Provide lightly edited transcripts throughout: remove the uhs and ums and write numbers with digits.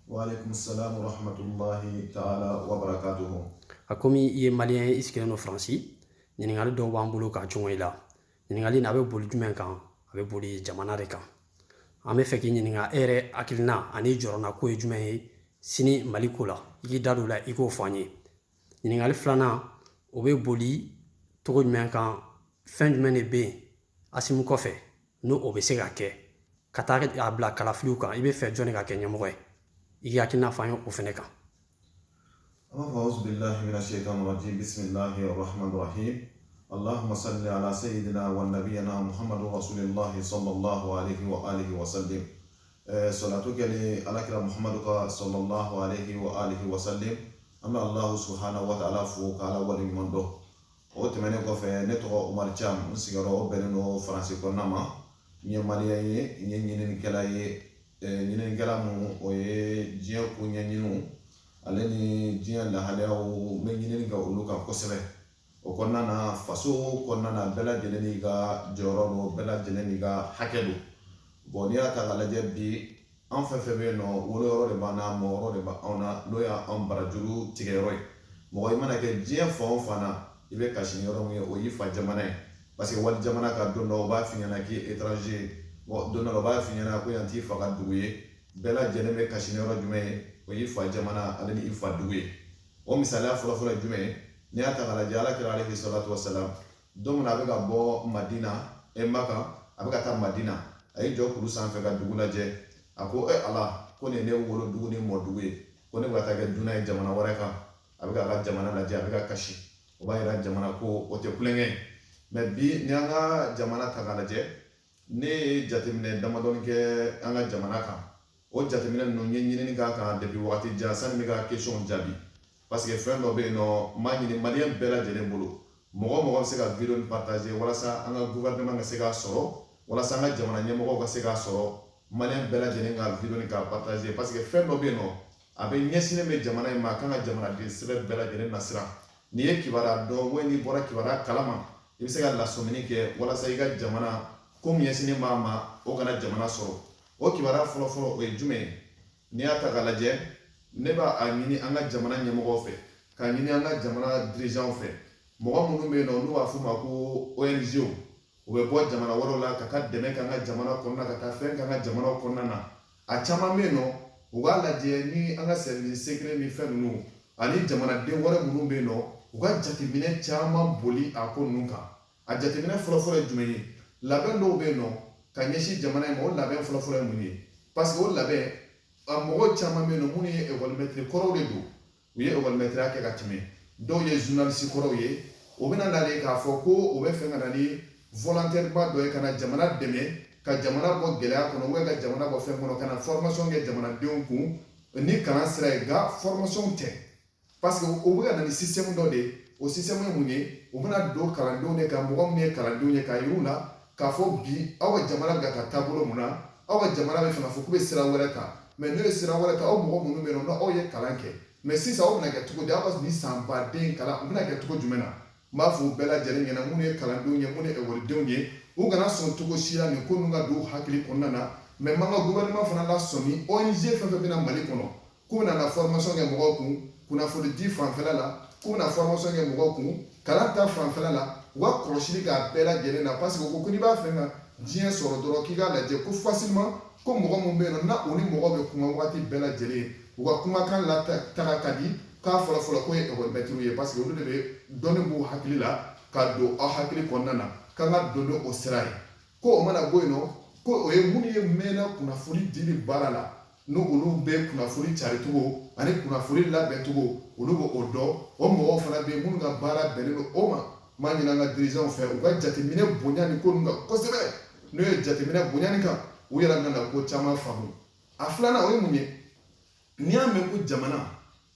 Wa alaikum salam wa rahmatullahi ta'ala wa barakatuhu. A komi i ye maliyɛn i sigilen no Faransi, ɲininkali dɔw b'an bolo ka jɔngɔ i la. Ɲininkali na a bɛ boli jumɛn kan? A bɛ boli jamana de kan. An bɛ fɛ k'i ɲininka e yɛrɛ hakilina ani jɔrɔna ko ye jumɛn ye sini Mali ko la. I k'i da don o la, i k'o fɔ an ye. Ɲininkali filanan o bɛ boli cogo jumɛn kan? Fɛn jumɛn de bɛ yen Asimu kɔfɛ n'o o bɛ se ka kɛ ka taa a bila kalafiliw kan? I bɛ fɛ jɔnni ka kɛ ɲɛmɔgɔ ye? I k'i hakilina fɔ an ye o fɛnɛ kan. A'udhu billahi minash shaitanir rajim. Bismillahir rahmanir rahim. Allahumma salli ala sayyidina wa nabiyyina Muhammadur Rasulillah sallallahu alayhi wa alihi wa sallim. Salatu kali alakira Muhammadu sallallahu alayhi wa alihi wa sallim. Amma Allah subhanahu wa ta'ala fu kala wali mondo. O temene ko fe ne tɔgɔ Umar Cham n sigiyɔrɔ o bɛnnen don Faransi kɔnɔna ma. N ye maliyɛn ye, n ye ɲininikɛla ye. Ɲininikɛla mun o ye diɲɛ ko ɲɛɲiniw ale ni diɲɛ lahalayaw n bɛ ɲinini kɛ olu kan kosɛbɛ. O kɔnɔna na faso kɔnɔna na bɛɛ lajɛlen n'i ka jɔyɔrɔ don, bɛɛ lajɛlen n'i ka hakɛ don. N'i y'a ta k'a lajɛ bi an fɛn fɛn bɛ yen nɔ woloyɔrɔ de b'an na, mɔyɔrɔ de b'anw na n'o y'an barajuru tigɛyɔrɔ ye. Mɔgɔ i mana kɛ diɲɛ fan o fan na i bɛ kasi yɔrɔ min ye o y'i fa jamana ye. Parce que wali jamana ka don dɔ o b'a f'i ɲɛna k'i ye étranger. Don dɔ la o b'a f'i ɲɛna ko yan t'i fa ka dugu ye. Bɛɛ lajɛlen bɛ kasi yɔrɔ jumɛn ye? O y'i fa jamana ale ni i fa dugu ye. O misaliya fɔlɔfɔlɔ ye jumɛn ye? N'i y'a ta k'a lajɛ Alakira alayhi salatu wasalam don min na a bɛ ka bɔ Madina Maka a bɛ ka taa Madina a ye jɔ kuru sanfɛ ka dugu lajɛ. A ko Ala ko nin ye ne wolo dugu ni mɔ dugu ye, ko ne bɛ ka taa kɛ dunan ye jamana wɛrɛ kan. A bɛ ka jamana lajɛ, a bɛ ka kasi. O b'a yira jamana ko o tɛ kulonkɛ ye. Mais bi ni an ka jamana ta k'a lajɛ, ne ye jateminɛ damadɔni kɛ an ka jamana kan. O jateminɛ ninnu n ye ɲinini k'a kan depuis wagati jan sani n bɛ ka question jaabi. Parce que fɛn dɔ bɛ yen nɔ n b'a ɲini maliyɛn bɛɛ lajɛlen bolo. Mɔgɔ mɔgɔ bɛ se ka video partager walasa an ka gouvernement ka se k'a sɔrɔ, walasa an ka jamana ɲɛmɔgɔw ka se k'a sɔrɔ. Maliyɛn bɛɛ lajɛlen ka video k'a partager parce que fɛn dɔ bɛ yen nɔ a bɛ ɲɛsinnen bɛ jamana in ma, a kan ka jamanaden sɛbɛn bɛɛ lajɛlen nasira. N'i ye kibaruya dɔn ou n'i bɔra kibaruya kalama i bɛ se ka lasɔmini kɛ walasa i ka jamana ko min ɲɛsinnen b'a ma o kana jamana sɔrɔ. O kibaruya fɔlɔfɔlɔ o ye jumɛn ye? N'i y'a ta k'a lajɛ ne b'a ɲini an ka jamana ɲɛmɔgɔw fɛ, k'a ɲini an ka jamana dirigeants fɛ, mɔgɔ minnu bɛ yen nɔ n'u b'a f'u ma ko ONG u bɛ bɔ jamana wɛrɛw la ka taa dɛmɛ k'an ka jamana kɔnɔna, ka taa fɛn k'an ka jamanaw kɔnɔna na. A caman bɛ yen nɔ u b'a lajɛ ni an ka service secret ni fɛn ninnu ani jamanaden wɛrɛ minnu bɛ yen nɔ u ka jateminɛ caman boli a ko ninnu kan. A jateminɛ fɔlɔfɔlɔ ye jumɛn ye? Labɛn dɔw bɛ yen nɔ ka ɲɛsin jamana in ma, o labɛn fɔlɔfɔlɔ ye mun ye? Parce que o labɛn a mɔgɔ caman bɛ yen nɔ minnu ye école maître kɔrɔw de don, u ye école maîtreya kɛ ka tɛmɛ. Dɔw ye journaliste kɔrɔw ye, o bɛna nalen k'a fɔ ko o bɛ fɛ ka na ni volontairement dɔ ye ka na jamana dɛmɛ, ka jamana bɔ gɛlɛya kɔnɔ, ou ka jamana bɔ fɛn kɔnɔ, ka na formation kɛ jamanadenw kun ni kalan sira ye, nka formation tɛ. Parce que o bɛ ka na ni système dɔ de ye, o système ye mun ye? O bɛna don kalandenw de kan, mɔgɔ minnu ye kalandenw ye k'a yir'u la k'a fɔ bi aw ka jamana bɛ ka taa taabolo mun na, aw ka jamana bɛ fɛ k'a fɔ k'u bɛ sira wɛrɛ ta. Mais n'o ye sira wɛrɛ ta, aw mɔgɔ minnu bɛ yen nɔ aw ye kalan kɛ, mais sisan aw bɛna kɛ cogo di? Aw ka nin san baden kalan u bɛna kɛ cogo jumɛn na? N b'a fɔ u bɛɛ lajɛlen ɲɛna minnu ye kalandenw ye, minnu ye ekɔlidenw ye, u kana sɔn cogo si la nin ko ninnu ka don u hakili kɔnɔna na. Mais m'an ka gouvernement fana la sɔmi ONG fɛn fɛn bɛna Mali kɔnɔ k'u bɛna na formation kɛ mɔgɔw kun, kunnafoni di fanfɛla la, k'u bɛna formation kɛ mɔgɔw kun, kalan ta fanfɛla la, u ka kɔlɔsili k'a bɛɛ lajɛlen na. Parce que u ko ko n'i b'a fɛ ka diɲɛ sɔrɔ dɔrɔn k'i k'a lajɛ ko facilement ko mɔgɔ min bɛ yen nɔ na o ni mɔgɔ bɛ kuma waati bɛɛ lajɛlen, u ka kumakan lataga ka di k'a fɔlɔfɔlɔ ko ye école maître ye. Parce que olu de bɛ dɔnni b'u hakili la ka don aw hakili kɔnɔna na, k'an ka don o sira ye. Ko o mana bɔ yen nɔ ko o ye minnu ye mɛnna kunnafoni dili baara la, n'o olu bɛ kunnafoni caricogo ani kunnafoni labɛncogo olu bɛ o dɔn. O mɔgɔw fana bɛ yen minnu ka baara bɛnnen don o ma. N b'a ɲini an ka dirigeants fɛ u ka jateminɛ bonya nin ko ninnu kan kosɛbɛ. N'o ye jateminɛ bonya nin kan u yɛrɛ bɛna ko caman faamu. A filanan o ye mun ye? N'i y'a mɛn ko jamana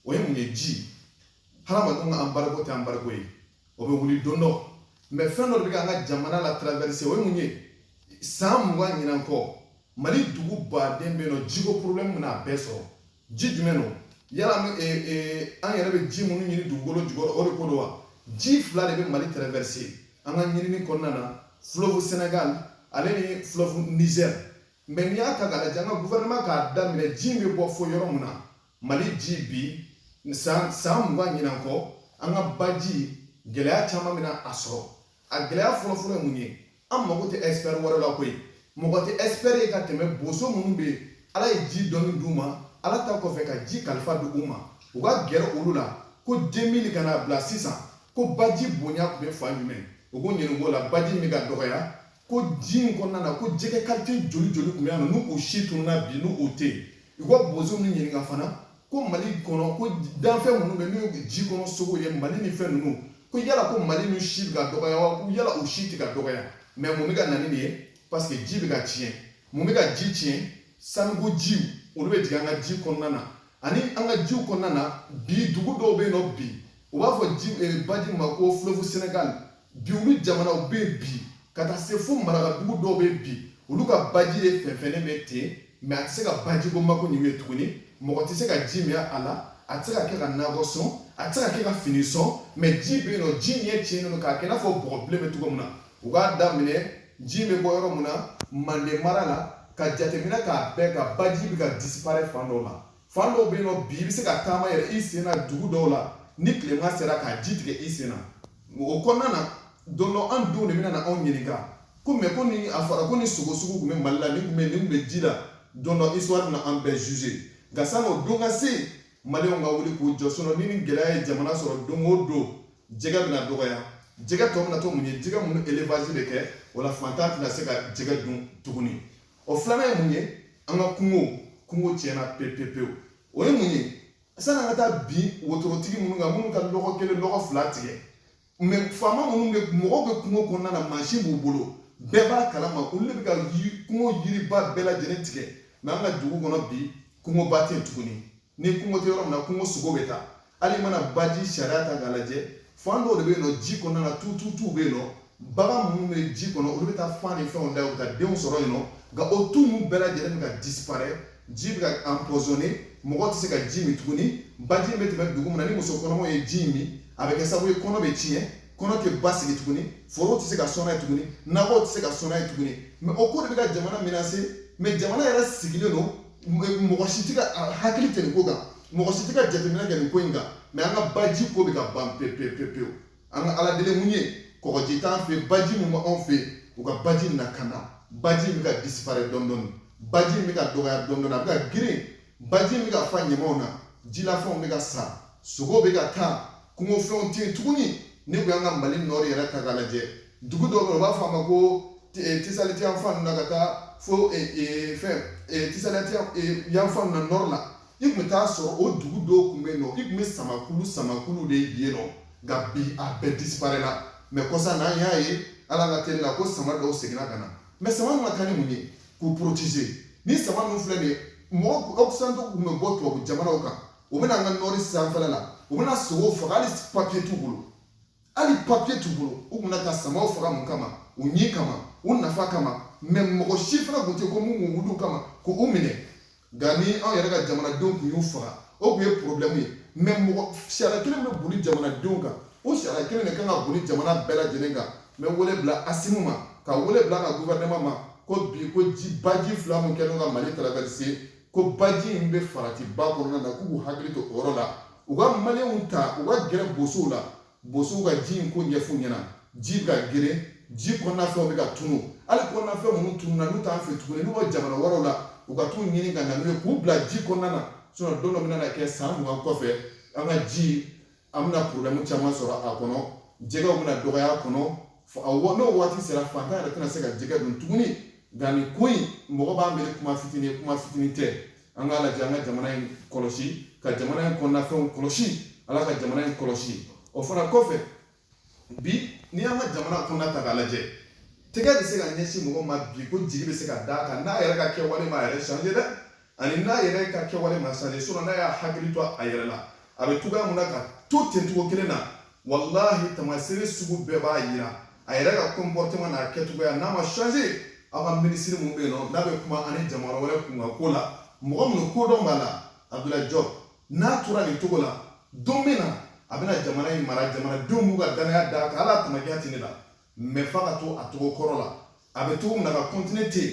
o ye mun ye? Ji. Hadamadenw ka embargo tɛ embargo ye, o bɛ wuli don dɔ. Mais fɛn dɔ de bɛ k'an ka jamana la traverser o ye mun ye? San 20 ɲinan kɔ Mali dugu baden bɛ yen nɔ jiko problème bɛna a bɛɛ sɔrɔ. Ji jumɛn don? Yala an yɛrɛ bɛ ji minnu ɲini dugukolo jukɔrɔ o de ko don wa? Ji fila de bɛ Mali traverser an ka ɲinini kɔnɔna na, fleuve Sénégal ale ni fleuve Niger. mais n'i y'a ta k'a lajɛ an ka gouvernement k'a daminɛ ji bɛ bɔ fo yɔrɔ min na Mali ji bi san 20 ɲinan kɔ an ka baji gɛlɛya caman bɛna a sɔrɔ a gɛlɛya fɔlɔfɔlɔ ye mun ye an mago tɛ expert wɛrɛ la koyi mɔgɔ tɛ expert ye ka tɛmɛ boso minnu bɛ Ala ye ji dɔnni d'u ma Ala ta kɔfɛ ka ji kalifa di u ma u ka gɛrɛ olu la ko 2000 ka na bila sisan ko baji bonya tun bɛ fan jumɛn u ko ɲininko la baji min ka dɔgɔya ko ji in kɔnɔna na ko jɛgɛ qualité joli joli tun bɛ yan nɔ n'u si tununa bi n'u tɛ yen u ka bozo min ɲininka fana ko Mali kɔnɔ ko danfɛn minnu bɛ n'u ye ji kɔnɔ sogo ye Mali ni fɛn ninnu ko yala ko Mali nu si bɛ ka dɔgɔya wa ko yala o si tɛ ka dɔgɔya mais mun bɛ ka na ni nin ye parce que ji bɛ ka tiɲɛ mun bɛ ka ji tiɲɛ sanuko jiw olu bɛ jigin an ka ji kɔnɔna na ani an ka jiw kɔnɔna na bi dugu dɔw bɛ yen nɔ bi u b'a fɔ baji ma ko fleuve Sénégal bi olu jamanaw bɛ yen bi ka taa se fo marakadugu dɔw bɛ yen bi olu ka baji ye fɛnfɛnnen bɛ ten mais a tɛ se ka baji ko mako ɲini ye tuguni mɔgɔ tɛ se ka ji min a la a tɛ se ka kɛ ka nakɔ sɔn a tɛ se ka kɛ ka fini sɔn mais ji bɛ yen nɔ ji ɲɛ tiɲɛnen don k'a kɛ i n'a fɔ bɔgɔ bilen bɛ cogo min na u k'a daminɛ ji bɛ bɔ yɔrɔ min na Mande mara la ka jateminɛ k'a bɛɛ ka baji bɛ ka disparaître fan dɔw la fan dɔw bɛ yen nɔ bi i bɛ se ka taama yɛrɛ i sen na dugu dɔw la ni tilema sera ka ji tigɛ i sen na o kɔnɔna na don dɔ an denw de bɛna na anw ɲininka ko mais ko ni a fɔra ko ni sogo sugu tun bɛ Mali la nin bɛ ji la don dɔ histoire bɛna an bɛɛ juger nka san'o don ka se Maliyɛnw ka wuli k'u jɔ sinon ni nin gɛlɛya ye jamana sɔrɔ don o don jɛgɛ bɛna dɔgɔya jɛgɛ tɔ bɛna to mun ye jɛgɛ minnu élevage de kɛ wala fantan tɛna se ka jɛgɛ dun tuguni o filanan ye mun ye an ka kungo tiɲɛna pewu o ye mun ye san'an ka taa bin wotorotigi minnu kan minnu ka lɔgɔ kelen lɔgɔ fila tigɛ mais faama minnu bɛ mɔgɔw bɛ kungo kɔnɔna na mansin b'u bolo bɛɛ b'a kalama olu de bɛ ka kungo yiriba bɛɛ lajɛlen tigɛ mais an ka dugu kɔnɔ bi kungoba tɛ yen tuguni ni kungo tɛ yɔrɔ min na kungo sogo bɛ taa hali mana baji sariya ta k'a lajɛ fan dɔw de bɛ yen nɔ ji kɔnɔna na tu bɛ yen nɔ bagan minnu bɛ ji kɔnɔ olu bɛ taa fan ni fɛnw da u bɛ taa denw sɔrɔ yen nɔ nka o tu ninnu bɛɛ lajɛlen bɛ ka disparaître ji bɛ ka empoisonné mɔgɔ tɛ se ka ji min tuguni baji in bɛ tɛmɛ dugu min na ni muso kɔnɔmaw ye ji min a bɛ kɛ sababu ye kɔnɔ bɛ tiɲɛ kɔnɔ tɛ basigi tuguni forow tɛ se ka sɔn n'a ye tuguni nakɔw tɛ se ka sɔn n'a ye tuguni mais o ko de bɛ ka jamana menacer mais jamana yɛrɛ sigilen don mɔgɔ si tɛ ka hakili tɛ nin ko kan mɔgɔ si tɛ ka jateminɛ kɛ nin ko in kan mais an ka baji ko bɛ ka ban pewu an ka ala deli mun ye kɔgɔji t'an fɛ baji min b'anw fɛ u ka baji na ka na baji bɛ ka disparaître dɔɔni baji bɛ ka dɔgɔya dɔɔni a bɛ ka girin baji bɛ ka fa ɲamaw na jilafɛnw bɛ ka sa sogo bɛ ka taa kungofɛnw tɛ yen tuguni ni ko y'an ka Mali nord yɛrɛ ta k'a lajɛ dugu dɔw bɛ yen u b'a fɔ a ma ko tisaliti yan fan na ka taa fo tisaliti yan fan na nord la i tun bɛ taa sɔrɔ o dugu dɔw tun bɛ yen nɔ i tun bɛ samakulu de ye nɔ nka bi a bɛɛ disparaît la mais kɔsa n'an y'a ye ala ka teli la ko sama dɔw seginna ka na mais sama min ka kan ni mun ye k'u protéger ni sama ninnu filɛ nin ye mɔgɔ occidentaux tun bɛ bɔ tubabu jamanaw kan u bɛna an ka nord sanfɛla la u bɛna sogow faga hali papier t'u bolo u tun bɛna taa samaw faga mun kama u ɲi kama u nafa kama mais mɔgɔ si fana tun tɛ ko mun k'u wuli kama k'u minɛ nka ni anw yɛrɛ ka jamanadenw tun y'u faga o tun ye problème ye mais mɔgɔ sariya kelen bɛ boli jamanadenw kan o sariya kelen de kan ka boli jamana bɛɛ lajɛlen kan n bɛ wele bila Asimu ma ka wele bila an ka gouvernement ma ko bi ko baji fila min kɛlen ka Mali traverser ko baji in bɛ farati ba kɔnɔna na k'u k'u hakili to o yɔrɔ la u ka maliyɛnw ta u ka gɛrɛ bosow la bosow ka ji in ko ɲɛf'u ɲɛna ji bɛ ka geren ji kɔnɔna fɛnw bɛ ka tunu hali kɔnɔna fɛn minnu tununa n'u t'an fɛ tuguni n'u bɔ jamana wɛrɛw la u ka t'u ɲini ka na n'u ye k'u bila ji kɔnɔna na sinon don dɔ bɛna na kɛ san 20 kɔfɛ an ka ji an bɛna problème caman sɔrɔ a kɔnɔ jɛgɛw bɛna dɔgɔya a kɔnɔ n'o waati sera fantan yɛrɛ tɛna se ka jɛgɛ dun tuguni nka nin ko in mɔgɔ b'an miiri kuma fitinin tɛ an k'a lajɛ an ka jamana in kɔlɔsi ka jamana in kɔnɔna fɛnw kɔlɔsi ala ka jamana in kɔlɔsi o fana kɔfɛ bi ni y'an ka jamana kɔnɔna ta k'a lajɛ tɛgɛ bɛ se ka ɲɛsin mɔgɔ ma bi ko jigi bɛ se ka d'a kan n'a yɛrɛ ka kɛwale ma yɛrɛ changer dɛ ani n'a yɛrɛ ka kɛwale ma changer sinon n'a y'a hakili to a yɛrɛ la a bɛ cogoya mun na ka to ten cogo kelen na walahi tamasere sugu bɛɛ b'a yira a yɛrɛ ka comportement n'a kɛcogoya n'a ma changer aw ka ministre mun bɛ yen nɔ n'a bɛ kuma ani jamana wɛrɛ kunkan ko la mɔgɔ minnu kodɔn b'a la Abdoulaye Diop n'a tora nin cogo la don min na a bɛna jamana in mara jamanadenw b'u ka danaya d'a kan hali a tamakiya tɛ ne la mais f'a ka to a tɔgɔ kɔrɔ la a bɛ cogo min na ka continuer ten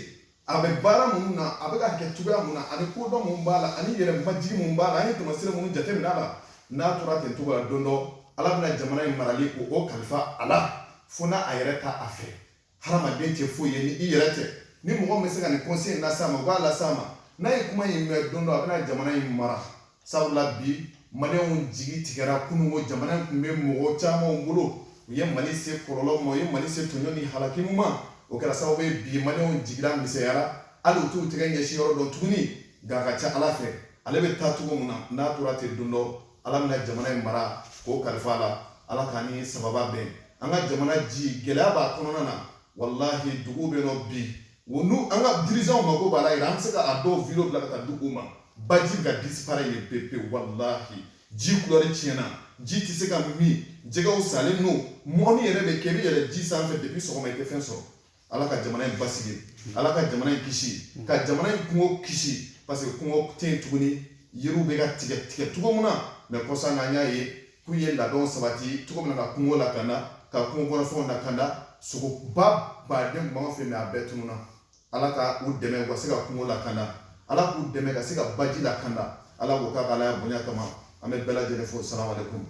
a bɛ baara minnu na a bɛ ka kɛ cogoya mun na ani kodɔn mun b'a la ani yɛrɛ majigi mun b'a la an ye tɛmɛsira minnu jateminɛ a la n'a tora ten cogo la don dɔ ala bɛna jamana in marali o kalifa a la fo n'a a yɛrɛ ta a fɛ hadamaden tɛ foyi ye ni i yɛrɛ tɛ ni mɔgɔ min bɛ se ka nin conseil in las'a ma u b'a las'a ma n'a ye kuma in mɛn don dɔ a bɛna jamana in mara sabula bi maliyɛnw jigi tigɛra kunun ko jamana in tun bɛ mɔgɔ camanw bolo u ye mali se kɔlɔlɔ ma u ye mali se tɔɲɔ ni halakimu ma o kɛra sababu ye bi maliyɛnw jigira misɛnyara hali u t'u tɛgɛ ɲɛsin yɔrɔ dɔn tuguni nka a ka ca ala fɛ ale bɛ taa cogo min na n'a tora ten don dɔ ala bɛna jamana in mara k'o kalifa a la ala k'a ni sababa bɛn an ka jamana ji gɛlɛya b'a kɔnɔna na walahi dugu bɛ nɔ bi n'u an ka dirigeants mako b'a la yɛrɛ an bɛ se ka a dɔw video bila ka taa di u ma baji bɛ ka disparaître yen pewu walahi ji couleur tiɲɛna ji tɛ se ka min jɛgɛw salen don mɔni yɛrɛ bɛ kɛ i bɛ yɛlɛ ji sanfɛ depuis sɔgɔma i tɛ fɛn sɔrɔ ala ka jamana in basigi ala ka jamana in kisi ka jamana in kungo kisi parce que kungo tɛ yen tuguni yiriw bɛ ka tigɛ cogo min na mais kɔsa n'an y'a ye k'u ye labɛnw sabati cogo min na ka kungo lakanda ka kungo kɔnɔfɛnw lakanda sogoba baden tun b'an fɛ mais a bɛɛ tununa ala ka u dɛmɛ u ka se ka kungo lakanda ala k'u dɛmɛ ka se ka baji lakanda ala k'o k'a ka ala bonya kama an bɛ bɛɛ lajɛlen fo salamu alaikum